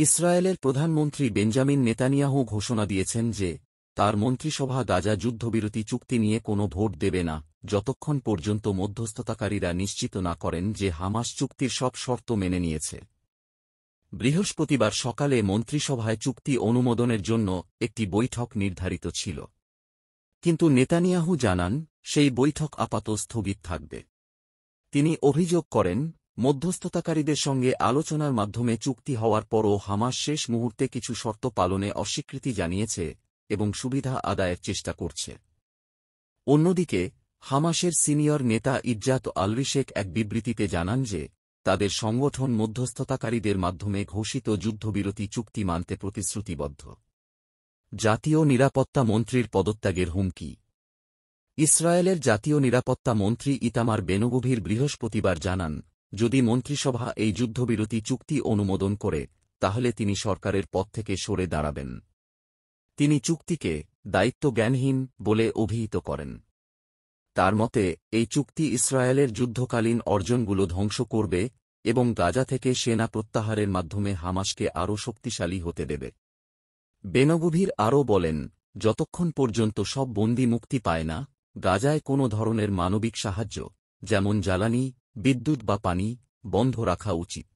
ইসরায়েলের প্রধানমন্ত্রী Benjamin Netanyahu ঘোষণা দিয়েছেন যে তার মন্ত্রিসভা গাজা যুদ্ধবিরতি চুক্তি নিয়ে কোনো ভোট দেবে না যতক্ষণ পর্যন্ত মধ্যস্থতাকারীরা নিশ্চিত না করেন যে হামাস চুক্তির সব শর্ত মেনে নিয়েছে। বৃহস্পতিবার সকালে মন্ত্রিসভায় চুক্তি অনুমোদনের জন্য একটি বৈঠক নির্ধারিত ছিল, কিন্তু নেতানিয়াহু জানান সেই বৈঠক আপাতত স্থগিত থাকবে। তিনি অভিযোগ করেন, মধ্যস্থতাকারীদের সঙ্গে আলোচনার মাধ্যমে চুক্তি হওয়ার পরও হামাস শেষ মুহূর্তে কিছু শর্ত পালনে অস্বীকৃতি জানিয়েছে এবং সুবিধা আদায়ের চেষ্টা করছে। অন্যদিকে হামাসের সিনিয়র নেতা ইজ্জাত আলরিশেক এক বিবৃতিতে জানান যে তাদের সংগঠন মধ্যস্থতাকারীদের মাধ্যমে ঘোষিত যুদ্ধবিরতি চুক্তি মানতে প্রতিশ্রুতিবদ্ধ। জাতীয় নিরাপত্তা মন্ত্রীর পদত্যাগের হুমকি। ইসরায়েলের জাতীয় নিরাপত্তা মন্ত্রী ইতামার বেনগভির বৃহস্পতিবার জানান, যদি মন্ত্রিসভা এই যুদ্ধবিরতি চুক্তি অনুমোদন করে তাহলে তিনি সরকারের পদ থেকে সরে দাঁড়াবেন। তিনি চুক্তিকে দায়িত্বজ্ঞানহীন বলে অভিহিত করেন। তার মতে এই চুক্তি ইসরায়েলের যুদ্ধকালীন অর্জনগুলো ধ্বংস করবে এবং গাজা থেকে সেনা প্রত্যাহারের মাধ্যমে হামাসকে আরও শক্তিশালী হতে দেবে। বেনগভির আরও বলেন, যতক্ষণ পর্যন্ত সব বন্দী মুক্তি পায় না, গাজায় কোনো ধরনের মানবিক সাহায্য, যেমন জ্বালানি, বিদ্যুৎ বা পানি, বন্ধ রাখা উচিত।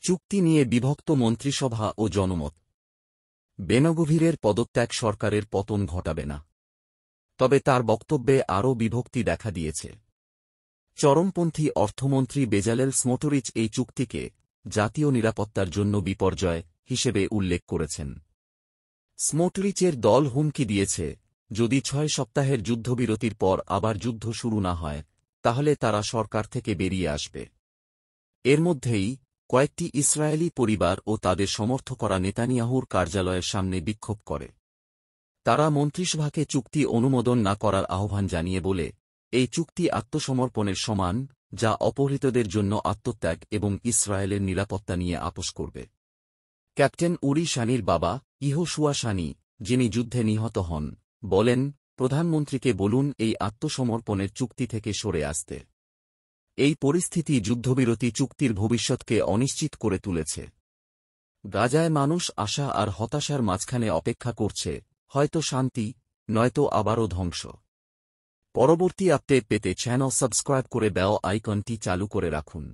চুক্তি নিয়ে বিভক্ত মন্ত্রিসভা ও জনমত। বেনগভিরের পদত্যাগ সরকারের পতন ঘটাবে না, তবে তার বক্তব্যে আরও বিভক্তি দেখা দিয়েছে। চরমপন্থী অর্থমন্ত্রী বেজালেল স্মোটরিচ এই চুক্তিকে জাতীয় নিরাপত্তার জন্য বিপর্যয় হিসেবে উল্লেখ করেছেন। স্মোটরিচের দল হুমকি দিয়েছে, যদি 6 সপ্তাহের যুদ্ধবিরতির পর আবার যুদ্ধ শুরু না হয় তাহলে তারা সরকার থেকে বেরিয়ে আসবে। এর মধ্যেই কয়েকটি ইসরায়েলি পরিবার ও তাদের সমর্থকরা নেতানিয়াহুর কার্যালয়ের সামনে বিক্ষোভ করে। তারা মন্ত্রিসভাকে চুক্তি অনুমোদন না করার আহ্বান জানিয়ে বলে, এই চুক্তি আত্মসমর্পণের সমান, যা অপহৃতদের জন্য আত্মত্যাগ এবং ইসরায়েলের নিরাপত্তা নিয়ে আপোস করবে। ক্যাপ্টেন উরি শানির বাবা ইহোশুয়া শানি, যিনি যুদ্ধে নিহত হন, বলেন, প্রধানমন্ত্রীকে বলুন এই আত্মসমর্পণের চুক্তি থেকে সরে আসতে। এই পরিস্থিতি যুদ্ধবিরতি চুক্তির ভবিষ্যৎকে অনিশ্চিত করে তুলেছে। গাজায় মানুষ আশা আর হতাশার মাঝখানে অপেক্ষা করছে, হয়তো শান্তি, নয়তো আবারও ধ্বংস। পরবর্তী আপডেট পেতে চ্যানেল সাবস্ক্রাইব করে বেল আইকনটি চালু করে রাখুন।